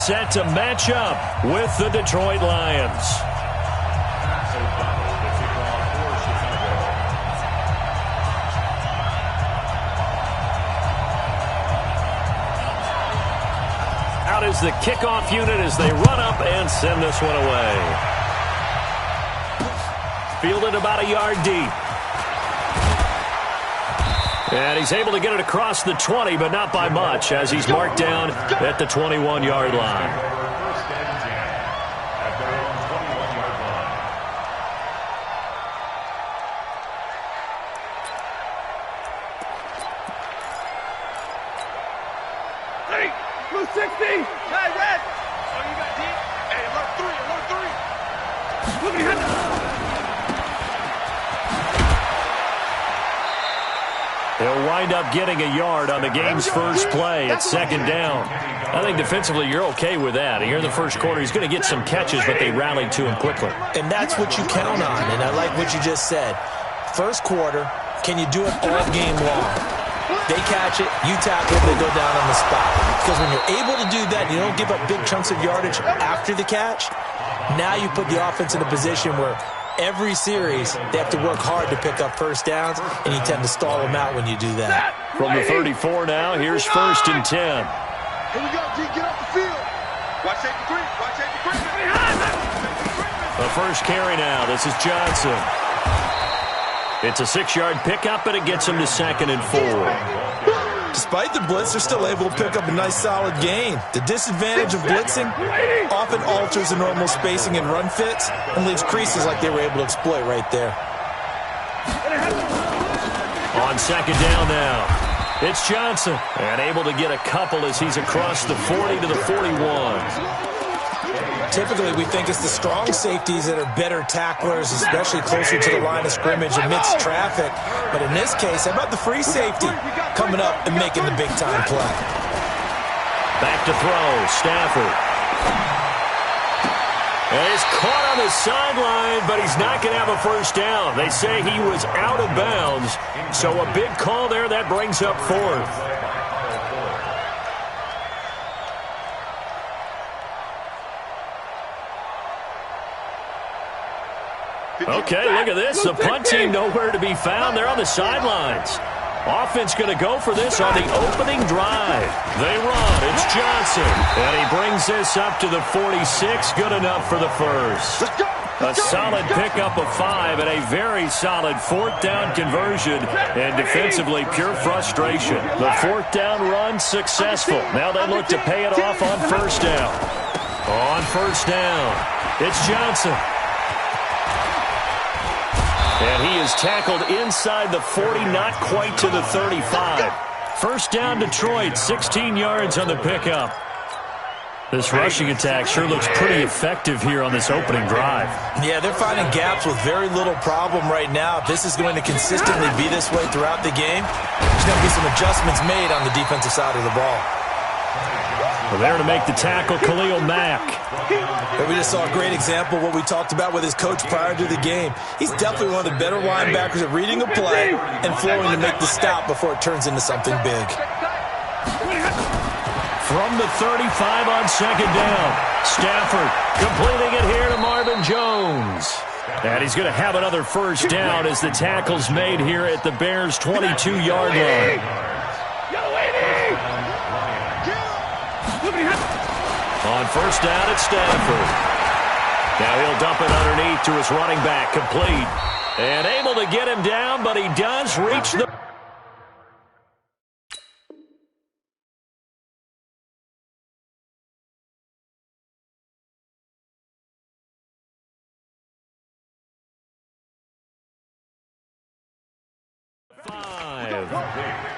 Set to match up with the Detroit Lions. Out is the kickoff unit as they run up and send this one away. Fielded about a yard deep. And he's able to get it across the 20, but not by much, as he's marked down at the 21-yard line. Hey, blue 60! Hey, red! Oh, you got deep? Hey, alert 3, alert 3! Look at him! He'll wind up getting a yard on the game's first play at second down. I think defensively you're okay with that. Here in the first quarter, he's going to get some catches, but they rallied to him quickly. And that's what you count on, and I like what you just said. First quarter, can you do it all game long? They catch it, you tackle it, they go down on the spot. Because when you're able to do that, you don't give up big chunks of yardage after the catch, now you put the offense in a position where every series, they have to work hard to pick up first downs, and you tend to stall them out when you do that. From the 34 now, here's 1st and 10. Here we go, G, get off the field. Watch safety 3, watch safety 3. The first carry now, this is Johnson. It's a 6-yard pickup, and it gets him to 2nd and 4. Despite the blitz, they're still able to pick up a nice solid gain. The disadvantage of blitzing often alters the normal spacing and run fits and leaves creases like they were able to exploit right there. On 2nd down now, it's Johnson, and able to get a couple as he's across the 40 to the 41. Typically, we think it's the strong safeties that are better tacklers, especially closer to the line of scrimmage amidst traffic. But in this case, how about the free safety coming up and making the big-time play? Back to throw, Stafford. And he's caught on the sideline, but he's not going to have a first down. They say he was out of bounds, so a big call there. That brings up 4th. Okay, look at this. The punt team nowhere to be found. They're on the sidelines. Offense going to go for this on the opening drive. They run. It's Johnson. And he brings this up to the 46. Good enough for the first. A solid pickup of 5 and a very solid 4th down conversion. And defensively, pure frustration. The 4th down run successful. Now they look to pay it off on 1st down. On 1st down, it's Johnson. And he is tackled inside the 40, not quite to the 35. First down, Detroit, 16 yards on the pickup. This rushing attack sure looks pretty effective here on this opening drive. Yeah, they're finding gaps with very little problem right now. If this is going to consistently be this way throughout the game, there's going to be some adjustments made on the defensive side of the ball. Well, there to make the tackle, Khalil Mack. And we just saw a great example of what we talked about with his coach prior to the game. He's definitely one of the better linebackers at reading a play and flowing to make the stop before it turns into something big. From the 35 on 2nd down, Stafford completing it here to Marvin Jones. And he's going to have another first down as the tackle's made here at the Bears' 22-yard line. On 1st down, it's Stafford. Now he'll dump it underneath to his running back, complete. And able to get him down, but he does reach the...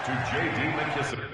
To J.D. McKissick.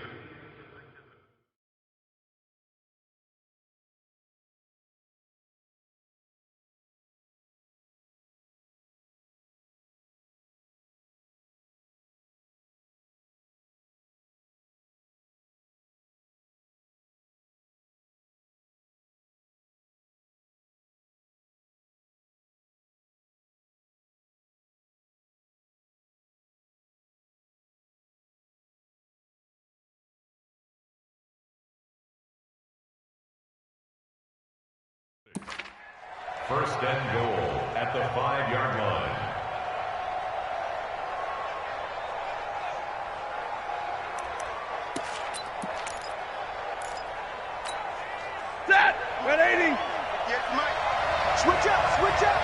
First and goal at the 5-yard line. Set! 180! Yes, Mike. Switch up, switch up!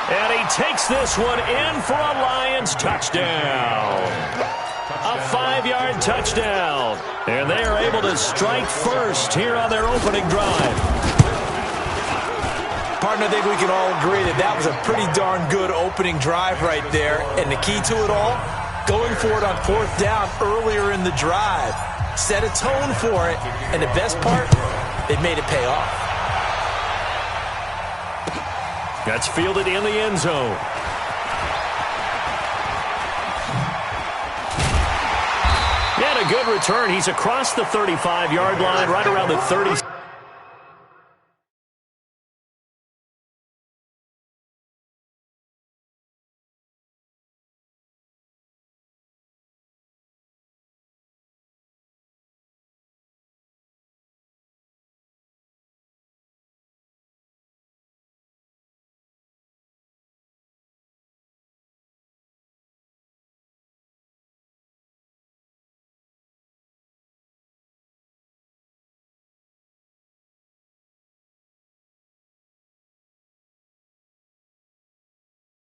And he takes this one in for a Lions touchdown. A 5-yard touchdown. And they are able to strike first here on their opening drive. Partner, I think we can all agree that that was a pretty darn good opening drive right there. And the key to it all, going for it on 4th down earlier in the drive. Set a tone for it. And the best part, they made it pay off. That's fielded in the end zone. And a good return. He's across the 35-yard line, right around the 30.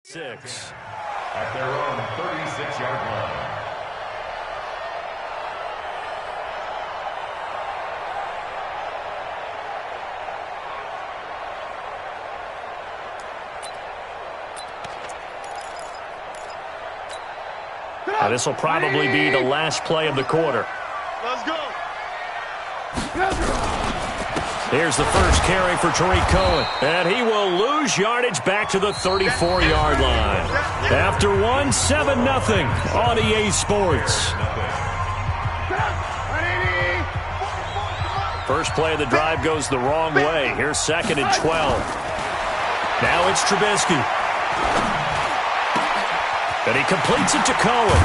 Six. At their own 36-yard line. Now, this will probably be the last play of the quarter. Let's go! Here's the first carry for Tariq Cohen. And he will lose yardage back to the 34-yard line. After one, 7-0 on EA Sports. First play of the drive goes the wrong way. Here's 2nd and 12. Now it's Trubisky. And he completes it to Cohen.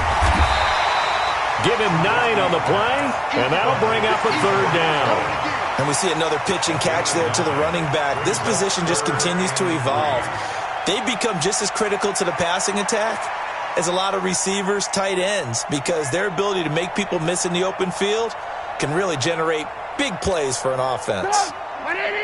Give him 9 on the play, and that'll bring up a 3rd down. And we see another pitch and catch there to the running back. This position just continues to evolve. They've become just as critical to the passing attack as a lot of receivers, tight ends, because their ability to make people miss in the open field can really generate big plays for an offense. 180!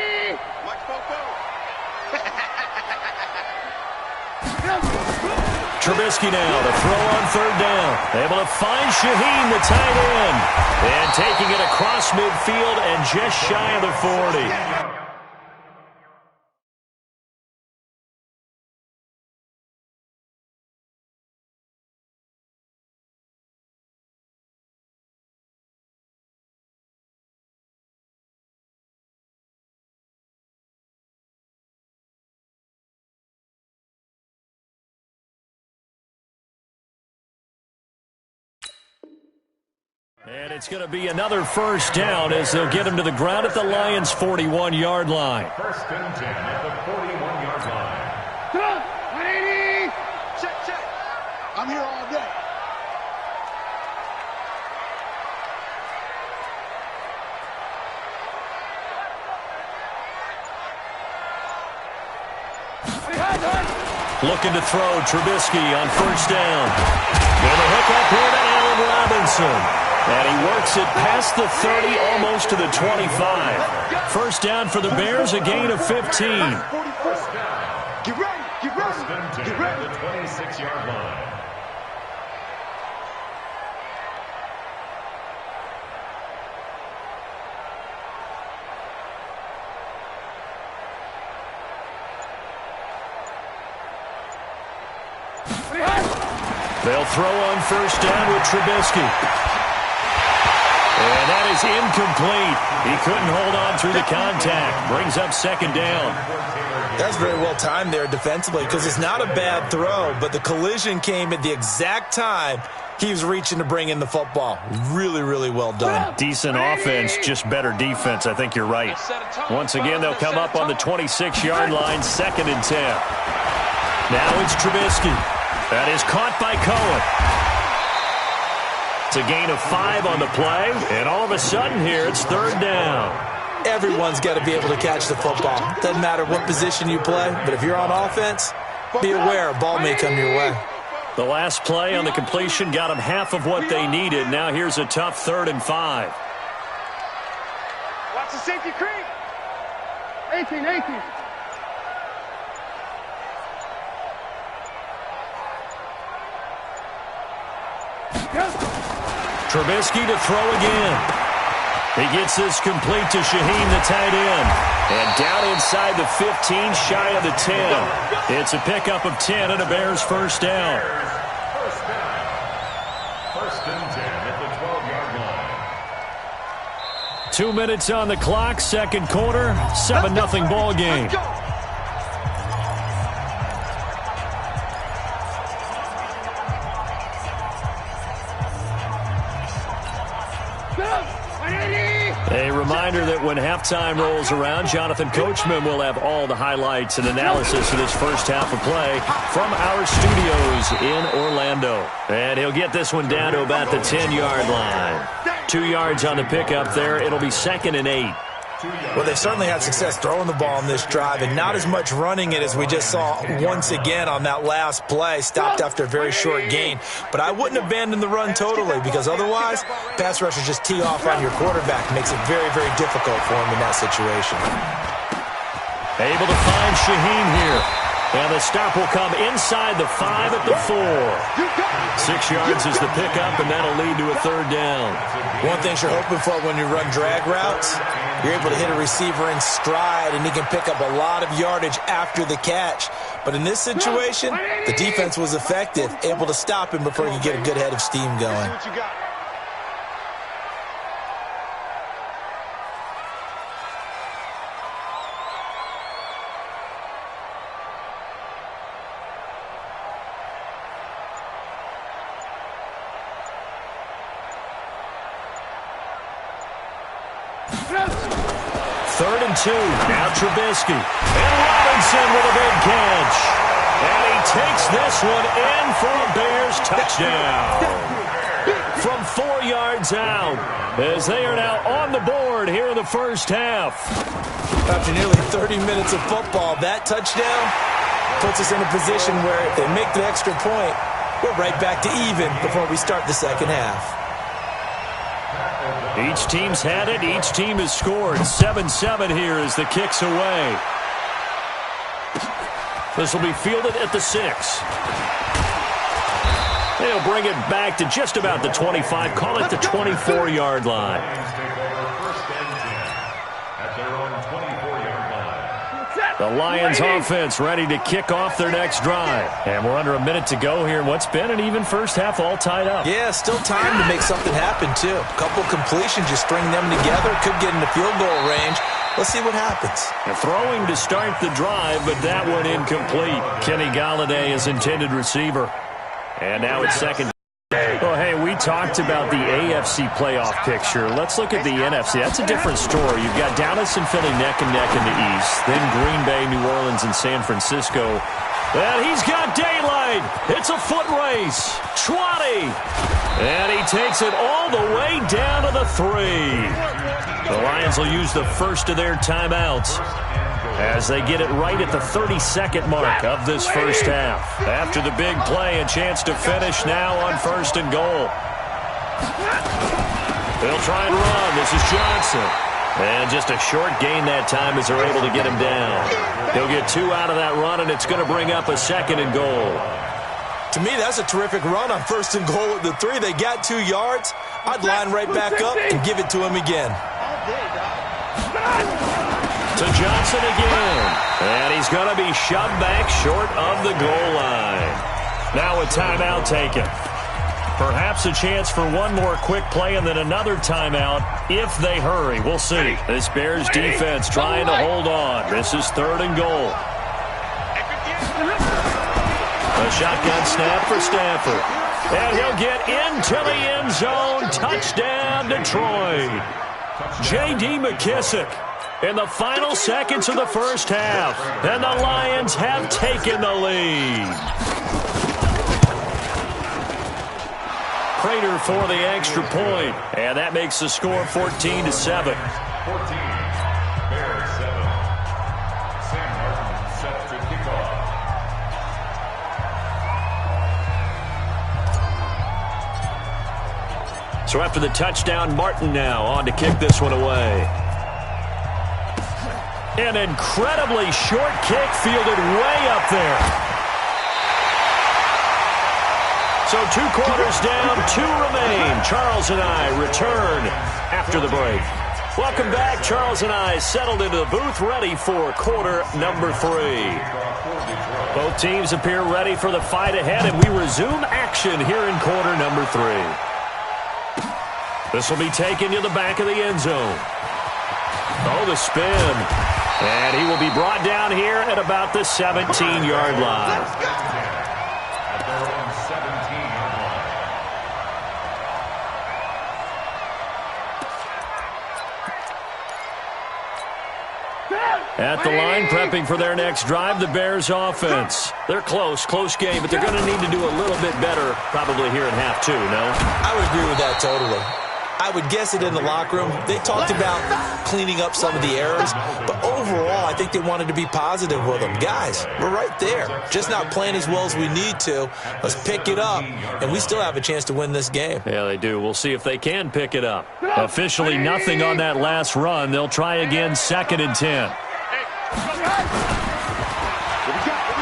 Trubisky now to throw on 3rd down. Able to find Shaheen, the tight end. And taking it across midfield and just shy of the 40. And it's going to be another first down as they'll get him to the ground at the Lions' 41-yard line. First and 10 at the 41-yard line. 180! Check. I'm here all day. Looking to throw Trubisky on 1st down. And a hook up here to Allen Robinson. And he works it past the 30, almost to the 25. First down for the Bears, a gain of 15. First down. Get ready. First and 10 at the 26-yard line. They'll throw on 1st down with Trubisky. And that is incomplete. He couldn't hold on through the contact. Brings up 2nd down. That's very well timed there defensively because it's not a bad throw, but the collision came at the exact time he was reaching to bring in the football. Really, really well done. Decent offense, just better defense. I think you're right. Once again, they'll come up on the 26-yard line, 2nd and 10. Now it's Trubisky. That is caught by Cohen. It's a gain of 5 on the play, and all of a sudden here it's 3rd down. Everyone's got to be able to catch the football. Doesn't matter what position you play, but if you're on offense, be aware a ball may come your way. The last play on the completion got them half of what they needed. Now here's a tough 3rd and 5. Watch the safety creep. 18. Trubisky to throw again. He gets this complete to Shaheen, the tight end. And down inside the 15, shy of the 10. It's a pickup of 10 and a Bears first down. First and 10 at the 12-yard line. 2 minutes on the clock, second quarter, 7-0 ball game. A reminder that when halftime rolls around, Jonathan Coachman will have all the highlights and analysis of this first half of play from our studios in Orlando. And he'll get this one down to about the 10-yard line. 2 yards on the pickup there. It'll be 2nd and 8. Well, they've certainly had success throwing the ball in this drive and not as much running it as we just saw once again on that last play. Stopped after a very short gain. But I wouldn't abandon the run totally because otherwise, pass rushers just tee off on your quarterback. Makes it very, very difficult for him in that situation. Able to find Shaheen here. And the stop will come inside the 5 at the 4. 6 yards is the pickup, and that'll lead to a 3rd down. One thing you're hoping for when you run drag routes, you're able to hit a receiver in stride, and he can pick up a lot of yardage after the catch. But in this situation, the defense was effective, able to stop him before he could get a good head of steam going. Third and 2. Now Trubisky. And Robinson with a big catch. And he takes this one in for a Bears touchdown. From 4 yards out, as they are now on the board here in the first half. After nearly 30 minutes of football, that touchdown puts us in a position where if they make the extra point, we're right back to even before we start the second half. Each team's had it. Each team has scored. 7-7 here as the kick's away. This will be fielded at the 6. They'll bring it back to just about the 25. Call it the 24-yard line. The Lions offense ready to kick off their next drive. And we're under a minute to go here in what's been an even first half, all tied up. Yeah, still time to make something happen, too. A couple completions, you string them together, could get into field goal range. Let's see what happens. They're throwing to start the drive, but that one incomplete. Kenny Galladay is intended receiver. And now it's second. Oh, hey, we talked about the AFC playoff picture. Let's look at the NFC. That's a different story. You've got Dallas and Philly neck and neck in the East. Then Green Bay, New Orleans, and San Francisco. And he's got daylight. It's a foot race. 20. And he takes it all the way down to the 3. The Lions will use the first of their timeouts as they get it right at the 32nd mark of this first half. After the big play, a chance to finish now on 1st and goal. They'll try and run. This is Johnson. And just a short gain that time as they're able to get him down. He'll get 2 out of that run, and it's going to bring up a 2nd and goal. To me, that's a terrific run on 1st and goal at the 3. They got 2 yards. I'd line right back up and give it to him again. To Johnson again. And he's going to be shoved back short of the goal line. Now a timeout taken. Perhaps a chance for one more quick play and then another timeout if they hurry. We'll see. This Bears defense trying to hold on. This is 3rd and goal. A shotgun snap for Stafford. And he'll get into the end zone. Touchdown, Detroit. J.D. McKissick in the final seconds of the first half. And the Lions have taken the lead. Prater for the extra point. And that makes the score 14-7. 14. Bears 7. Sam Martin set to kick off. So after the touchdown, Martin now on to kick this one away. An incredibly short kick fielded way up there. So 2 quarters down, 2 remain. Charles and I return after the break. Welcome back. Charles and I settled into the booth ready for quarter number 3. Both teams appear ready for the fight ahead, and we resume action here in quarter number 3. This will be taken to the back of the end zone. Oh, the spin. And he will be brought down here at about the 17-yard line. At their own 17-yard line. At the line, prepping for their next drive, the Bears offense. They're close game, but they're going to need to do a little bit better probably here in half 2, no? I would agree with that totally. I would guess it in the locker room. They talked about cleaning up some of the errors, but overall, I think they wanted to be positive with them. Guys, we're right there. Just not playing as well as we need to. Let's pick it up, and we still have a chance to win this game. Yeah, they do. We'll see if they can pick it up. Officially nothing on that last run. They'll try again, 2nd and 10.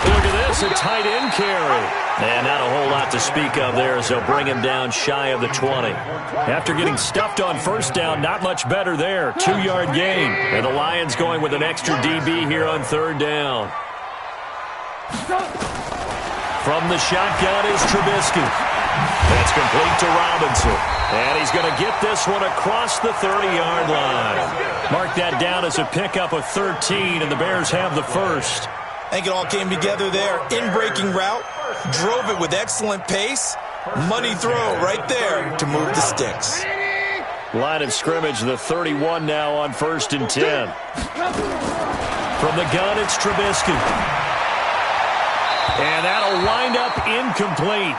Look at this, a tight end carry. And not a whole lot to speak of there as they'll bring him down shy of the 20. After getting stuffed on first down, not much better there. 2-yard gain. And the Lions going with an extra DB here on 3rd down. From the shotgun is Trubisky. That's complete to Robinson. And he's going to get this one across the 30-yard line. Mark that down as a pickup of 13, and the Bears have the first. I think it all came together there. In-breaking route. Drove it with excellent pace. Money throw right there to move the sticks. Line of scrimmage, the 31 now on 1st and 10. From the gun, it's Trubisky. And that'll wind up incomplete.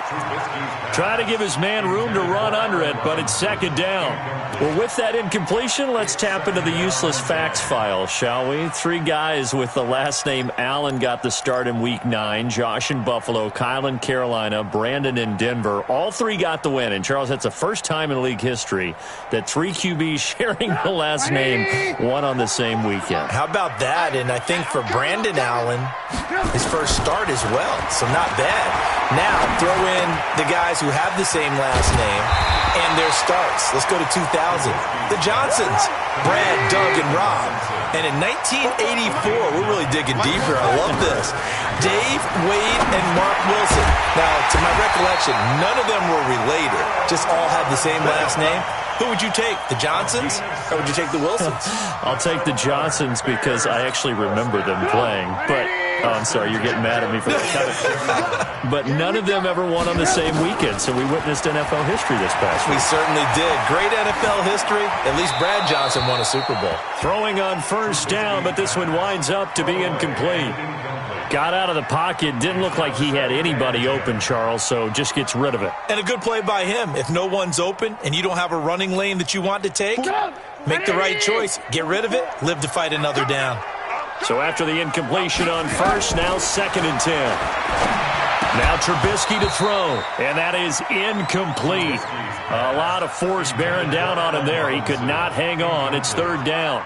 Try to give his man room to run under it, but it's 2nd down. Well, with that incompletion, let's tap into the useless facts file, shall we? 3 guys with the last name Allen got the start in Week 9. Josh in Buffalo, Kyle in Carolina, Brandon in Denver. All 3 got the win. And, Charles, that's the first time in league history that 3 QBs sharing the last name won on the same weekend. How about that? And I think for Brandon Allen, his first start as well, so not bad. Now, throw in the guys who have the same last name and their starts. Let's go to 2000. The Johnsons, Brad, Doug, and Rob. And in 1984, we're really digging deeper. I love this. Dave, Wade, and Mark Wilson. Now, to my recollection, none of them were related. Just all had the same last name. Who would you take, the Johnsons, or would you take the Wilsons? I'll take the Johnsons because I actually remember them playing. But, oh, I'm sorry, you're getting mad at me for that. But none of them ever won on the same weekend, so we witnessed NFL history this past week. We certainly did. Great NFL history. At least Brad Johnson won a Super Bowl. Throwing on 1st down, but this one winds up to be incomplete. Got out of the pocket. Didn't look like he had anybody open, Charles, so just gets rid of it. And a good play by him. If no one's open and you don't have a running lane that you want to take, make the right choice. Get rid of it. Live to fight another down. So after the incompletion on 1st, now 2nd and 10. Now Trubisky to throw, and that is incomplete. A lot of force bearing down on him there. He could not hang on. It's 3rd down.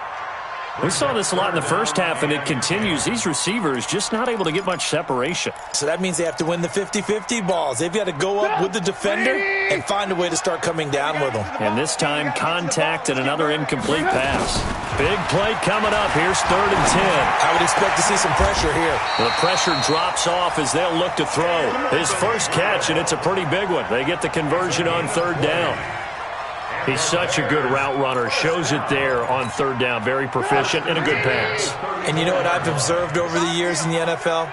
We saw this a lot in the first half, and it continues. These receivers just not able to get much separation. So that means they have to win the 50-50 balls. They've got to go up with the defender and find a way to start coming down with them. And this time, contact and another incomplete pass. Big play coming up. Here's 3rd and 10. I would expect to see some pressure here. The pressure drops off as they'll look to throw. His first catch, and it's a pretty big one. They get the conversion on 3rd down. He's such a good route runner. Shows it there on 3rd down. Very proficient and a good pass. And you know what I've observed over the years in the NFL?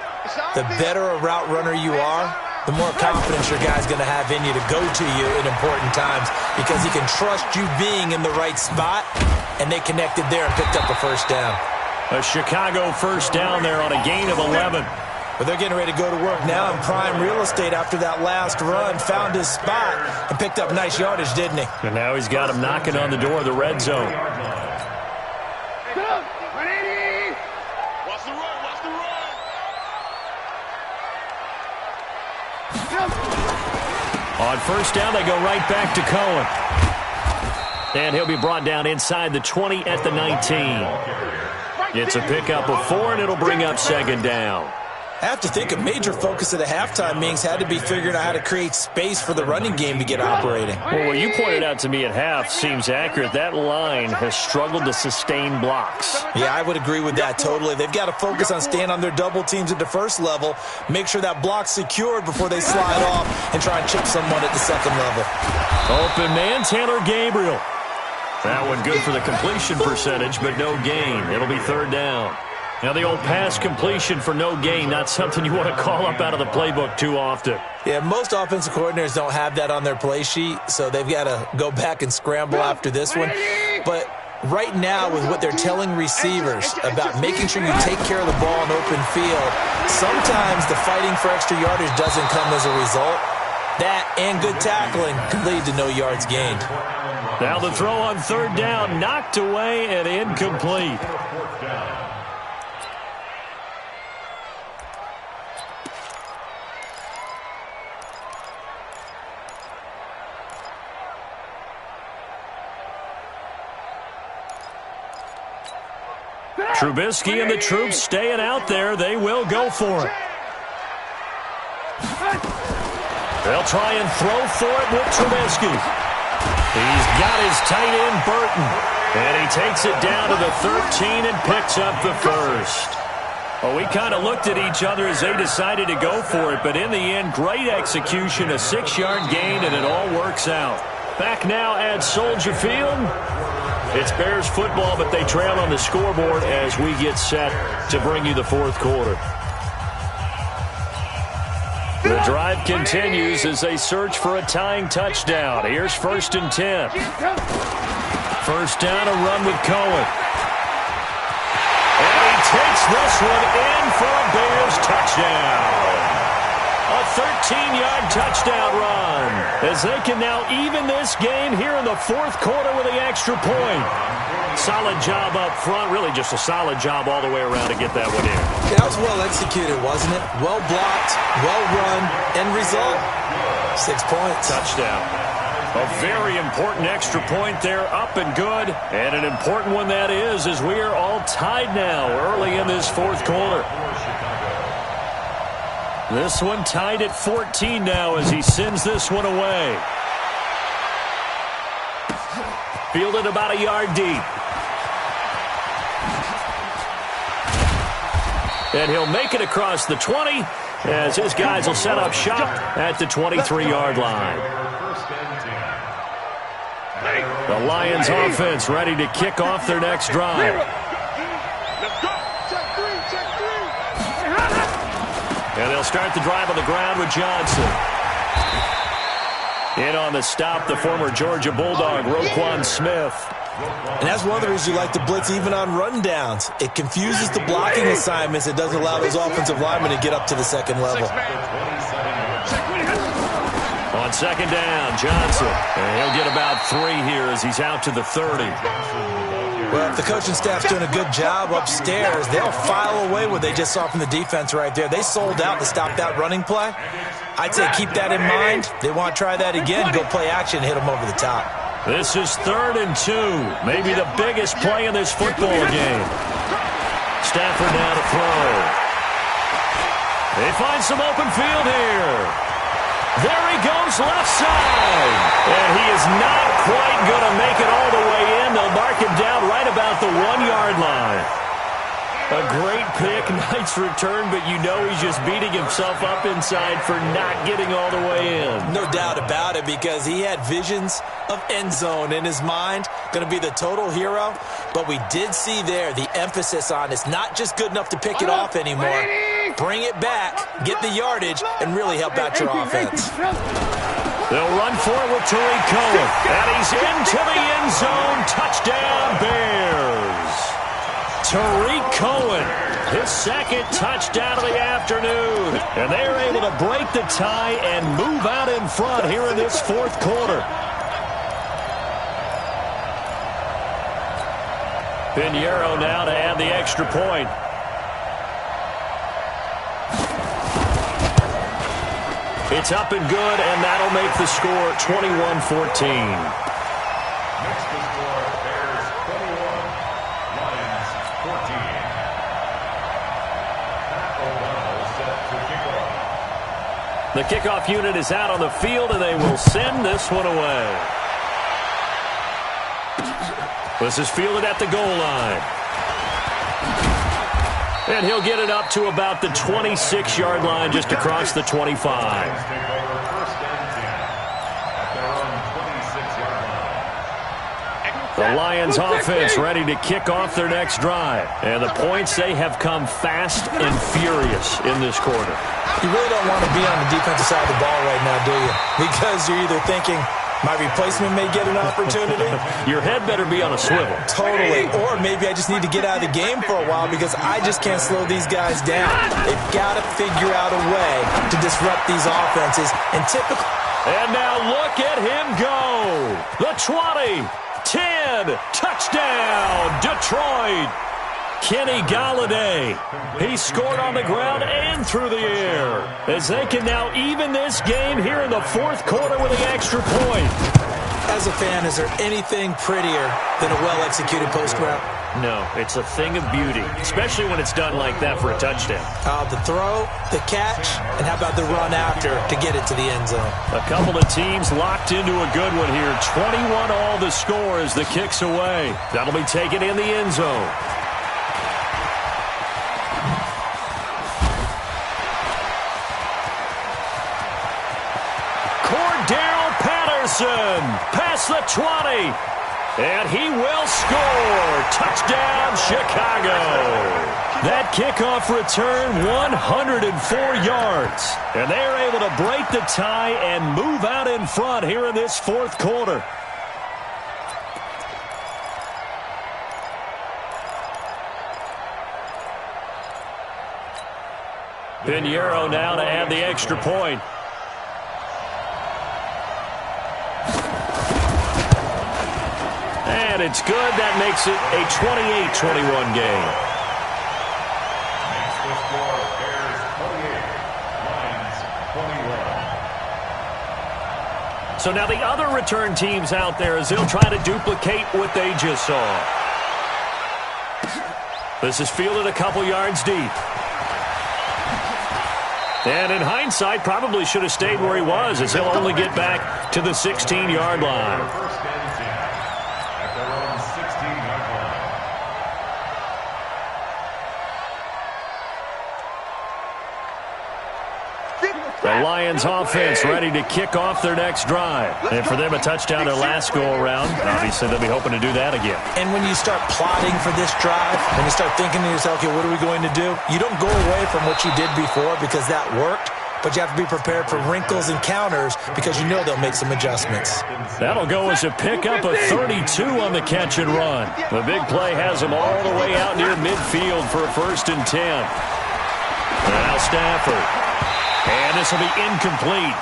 The better a route runner you are, the more confidence your guy's going to have in you to go to you in important times because he can trust you being in the right spot, and they connected there and picked up a 1st down. A Chicago 1st down there on a gain of 11. But they're getting ready to go to work now in prime real estate after that last run. Found his spot and picked up nice yardage, didn't he? And now he's got him knocking on the door of the red zone. Watch the run, watch the run. On first down, they go right back to Cohen. And he'll be brought down inside the 20 at the 19. It's a pickup of 4, and it'll bring up second down. I have to think a major focus of the halftime meetings had to be figuring out how to create space for the running game to get operating. Well, what you pointed out to me at half seems accurate. That line has struggled to sustain blocks. Yeah, I would agree with that totally. They've got to focus on staying on their double teams at the first level, make sure that block's secured before they slide off and try and chip someone at the second level. Open man, Taylor Gabriel. That one good for the completion percentage, but no gain. It'll be third down. Now, the old pass completion for no gain, not something you want to call up out of the playbook too often. Yeah, most offensive coordinators don't have that on their play sheet, so they've got to go back and scramble after this one. But right now, with what they're telling receivers about making sure you take care of the ball in open field, sometimes the fighting for extra yardage doesn't come as a result. That and good tackling can lead to no yards gained. Now the throw on third down, knocked away and incomplete. Trubisky and the troops staying out there. They will go for it. They'll try and throw for it with Trubisky. He's got his tight end, Burton. And he takes it down to the 13 and picks up the first. Well, we kind of looked at each other as they decided to go for it. But in the end, great execution, a 6-yard gain, and it all works out. Back now at Soldier Field. It's Bears football, but they trail on the scoreboard as we get set to bring you the fourth quarter. The drive continues as they search for a tying touchdown. Here's 1st and 10. First down, a run with Cohen. And he takes this one in for a Bears touchdown. A 13-yard touchdown run as they can now even this game here in the fourth quarter with the extra point. Solid job up front, really just a solid job all the way around to get that one in. Yeah, that was well executed, wasn't it? Well blocked, well run, end result, 6 points. Touchdown. A very important extra point there, up and good. And an important one that is, as we are all tied now early in this fourth quarter. This one tied at 14 now as he sends this one away. Fielded about a yard deep. And he'll make it across the 20 as his guys will set up shop at the 23-yard line. The Lions offense ready to kick off their next drive. And they'll start the drive on the ground with Johnson. In on the stop, the former Georgia Bulldog, Roquan Smith. And that's one of the reasons you like to blitz even on rundowns. It confuses the blocking assignments. It doesn't allow those offensive linemen to get up to the second level. On second down, Johnson. And he'll get about 3 here as he's out to the 30. Well, if the coaching staff's doing a good job upstairs, they'll file away what they just saw from the defense right there. They sold out to stop that running play. I'd say keep that in mind. They want to try that again, go play action, hit them over the top. This is 3rd and 2, maybe the biggest play in this football game. Stafford now to throw. They find some open field here. There he goes, left side. And he is not quite going to make it all the way in. They'll mark him down right about the 1-yard line. A great pick, nice return, but you know he's just beating himself up inside for not getting all the way in. No doubt about it, because he had visions of end zone in his mind, going to be the total hero. But we did see there the emphasis on it's not just good enough to pick it off anymore. Bring it back, get the yardage, and really help out your offense. They'll run for it with Tariq Cohen. And he's into the end zone. Touchdown, Bears. Tariq Cohen, his second touchdown of the afternoon. And they are able to break the tie and move out in front here in this fourth quarter. Pinheiro now to add the extra point. It's up and good, and that'll make the score 21-14. Next to score, Bears 21, Lions 14. Pat O'Donnell set to kick off. The kickoff unit is out on the field, and they will send this one away. This is fielded at the goal line. And he'll get it up to about the 26-yard line, just across the 25. Lions take over first and 10 at their own 26-yard line. The Lions offense ready to kick off their next drive. And the points, they have come fast and furious in this quarter. You really don't want to be on the defensive side of the ball right now, do you? Because you're either thinking, my replacement may get an opportunity. Your head better be on a swivel. Totally. Or maybe I just need to get out of the game for a while because I just can't slow these guys down. They've got to figure out a way to disrupt these offenses. And typically... And now look at him go. The 20, 10, touchdown, Detroit. Kenny Galladay. He scored on the ground and through the air as they can now even this game here in the fourth quarter with the extra point. As a fan, is there anything prettier than a well-executed post route? No, it's a thing of beauty, especially when it's done like that for a touchdown. The throw, the catch, and how about the run after to get it to the end zone? A couple of teams locked into a good one here. 21 all the score as the kick's away. That'll be taken in the end zone. Past the 20, and he will score. Touchdown, Chicago. That kickoff return, 104 yards. And they are able to break the tie and move out in front here in this fourth quarter. Pinheiro now to add the extra point. And it's good. That makes it a 28-21 game. Next to score, Bears 28, Lions 21. So now the other return teams out there as they'll try to duplicate what they just saw. This is fielded a couple yards deep. And in hindsight, probably should have stayed where he was as he'll only get back to the 16-yard line. First and 10 at their own 16-yard line. The Lions offense ready to kick off their next drive. And for them, a touchdown their last go-around. Obviously, they'll be hoping to do that again. And when you start plotting for this drive, when you start thinking to yourself, okay, what are we going to do? You don't go away from what you did before because that worked. But you have to be prepared for wrinkles and counters because you know they'll make some adjustments. That'll go as a pickup of 32 on the catch and run. The big play has them all the way out near midfield for a 1st and 10. Now Stafford. And this will be incomplete.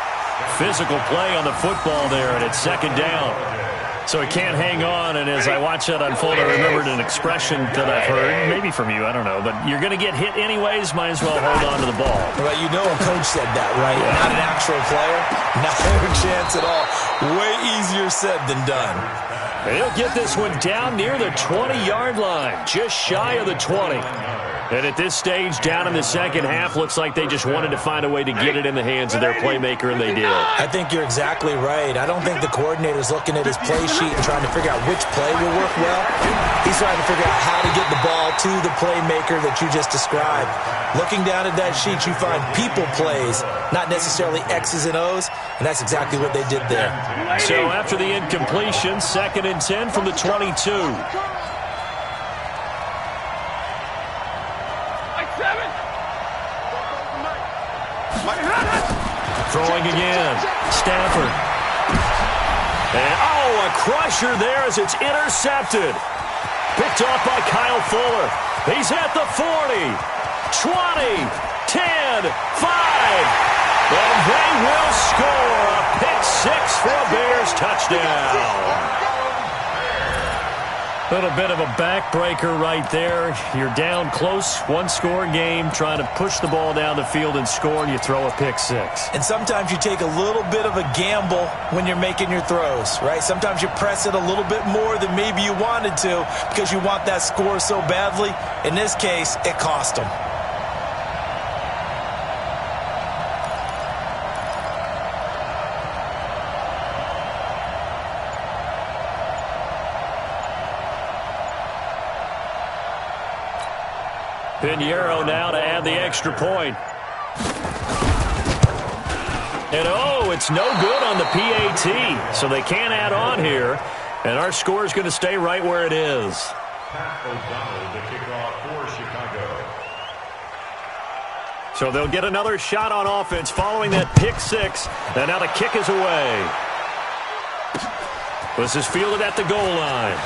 Physical play on the football there, and it's 2nd down. So he can't hang on, and as I watch that unfold, I remembered an expression that I've heard, maybe from you, I don't know, but you're going to get hit anyways, might as well hold on to the ball. Well, you know a coach said that, right? Yeah. Not an actual player. Not a chance at all. Way easier said than done. And he'll get this one down near the 20-yard line, just shy of the 20. And at this stage, down in the second half, looks like they just wanted to find a way to get it in the hands of their playmaker, and they did. I think you're exactly right. I don't think the coordinator's looking at his play sheet and trying to figure out which play will work well. He's trying to figure out how to get the ball to the playmaker that you just described. Looking down at that sheet, you find people plays, not necessarily X's and O's, and that's exactly what they did there. So after the incompletion, 2nd and 10 from the 22. Throwing again. Stafford. And, a crusher there as it's intercepted. Picked off by Kyle Fuller. He's at the 40. 20, 10, 5. And they will score a pick six for a Bears touchdown. A little bit of a backbreaker right there. You're down close, one-score game, trying to push the ball down the field and score, and you throw a pick six. And sometimes you take a little bit of a gamble when you're making your throws, right? Sometimes you press it a little bit more than maybe you wanted to because you want that score so badly. In this case, it cost them. Pinheiro now to add the extra point. And oh, it's no good on the PAT, so they can't add on here. And our score is going to stay right where it is. Pat O'Donnell, the kickoff for Chicago. So they'll get another shot on offense following that pick six. And now the kick is away. This is fielded at the goal line.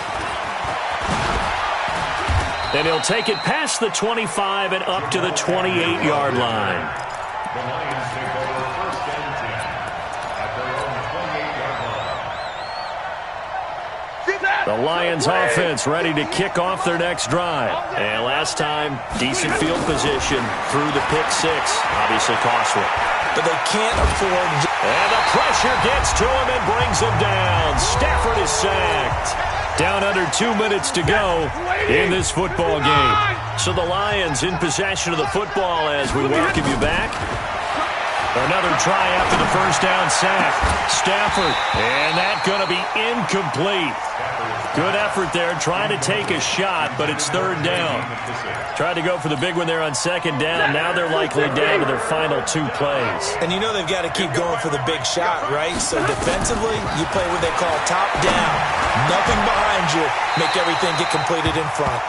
And he'll take it past the 25 and up to the 28-yard line. The Lions take over first and 10 at their own 28-yard line. The Lions offense ready to kick off their next drive. And last time, decent field position through the pick six. Obviously costly. But they can't afford... And the pressure gets to him and brings him down. Stafford is sacked. Down under 2 minutes to go in this football game. So the Lions in possession of the football as we welcome you back. Another try after the first down sack. Stafford, and that's going to be incomplete. Good effort there, trying to take a shot, but it's third down. Tried to go for the big one there on second down. Now they're likely down to their final 2 plays. And you know they've got to keep going for the big shot, right? So defensively, you play what they call top down. Nothing behind you. Make everything get completed in front.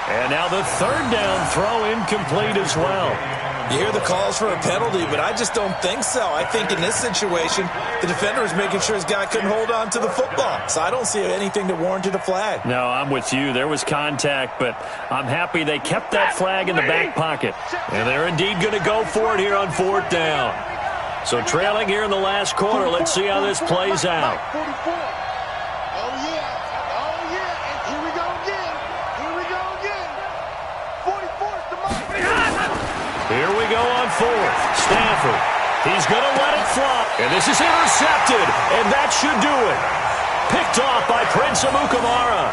And now the third down throw incomplete as well. You hear the calls for a penalty, but I just don't think so. I think in this situation, the defender was making sure his guy couldn't hold on to the football. So I don't see anything that warranted a flag. No, I'm with you. There was contact, but I'm happy they kept that flag in the back pocket. And they're indeed going to go for it here on fourth down. So trailing here in the last quarter, let's see how this plays out. Here we go on fourth. Stafford. He's going to let it fly. And this is intercepted. And that should do it. Picked off by Prince Amukamara.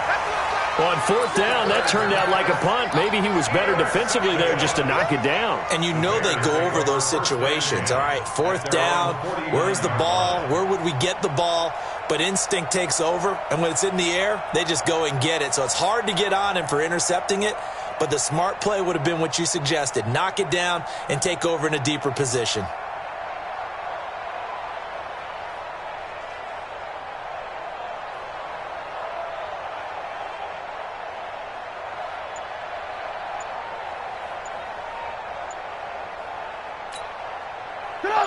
On fourth down, that turned out like a punt. Maybe he was better defensively there just to knock it down. And you know they go over those situations. All right, fourth down. Where's the ball? Where would we get the ball? But instinct takes over. And when it's in the air, they just go and get it. So it's hard to get on him for intercepting it. But the smart play would have been what you suggested. Knock it down and take over in a deeper position.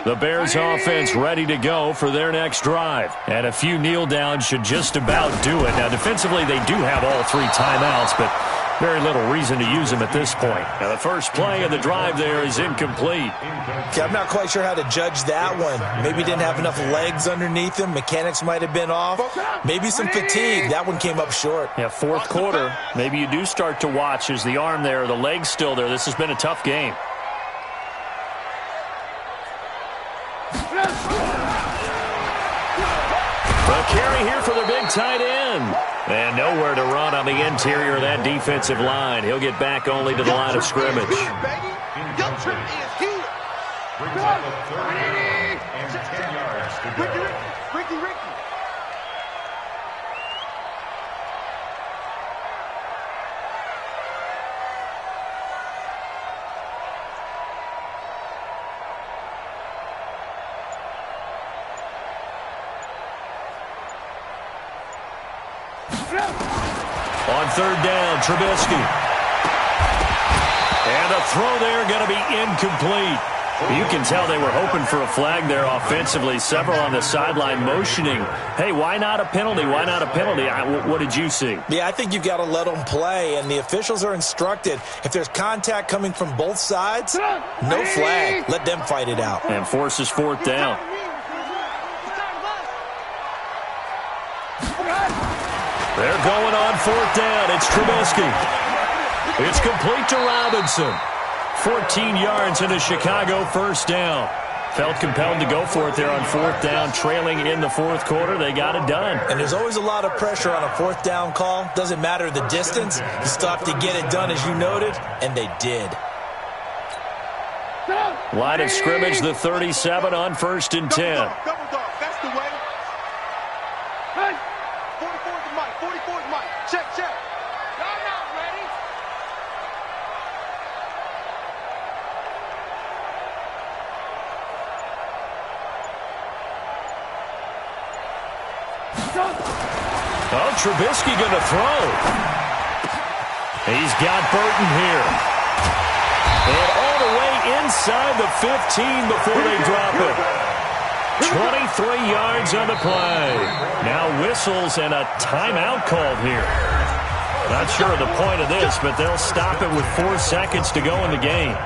The Bears offense ready to go for their next drive. And a few kneel downs should just about do it. Now, defensively, they do have all 3 timeouts, but very little reason to use them at this point. Now, the first play of the drive there is incomplete. Okay, I'm not quite sure how to judge that one. Maybe didn't have enough legs underneath him. Mechanics might have been off. Maybe some fatigue. That one came up short. Yeah, fourth quarter. Maybe you do start to watch as the arm there, the leg's still there. This has been a tough game. A carry here for their big tight end. And nowhere to run on the interior of that defensive line. He'll get back only to the line of scrimmage. Brings up a third and 10 yards to go. Ricky. On third down, Trubisky. And a throw there going to be incomplete. You can tell they were hoping for a flag there offensively. Several on the sideline motioning, hey, why not a penalty? Why not a penalty? What did you see? Yeah, I think you've got to let them play, and the officials are instructed, if there's contact coming from both sides, no flag. Let them fight it out. And forces fourth down. They're going on fourth down. It's Trubisky. It's complete to Robinson. 14 yards into Chicago, first down. Felt compelled to go for it there on fourth down, trailing in the fourth quarter. They got it done. And there's always a lot of pressure on a fourth down call. Doesn't matter the distance. You still have to get it done, as you noted, and they did. Line of scrimmage, the 37 on 1st and 10. Double dog. That's the way. 44's the mic. 44's the mic. Check. Y'all not ready. Oh, Trubisky going to throw. He's got Burton here. And all the way inside the 15 before they drop it. 23 yards on the play. Now whistles and a timeout called here. Not sure of the point of this, but they'll stop it with 4 seconds to go in the game.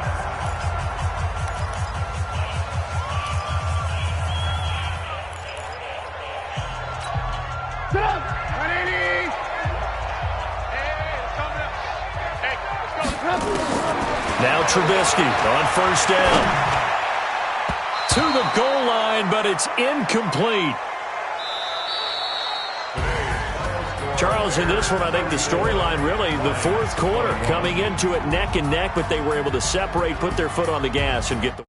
Now Trubisky on first down. To the goal line, but it's incomplete. Charles, in this one, I think the storyline really, the fourth quarter, coming into it neck and neck, but they were able to separate, put their foot on the gas, and get the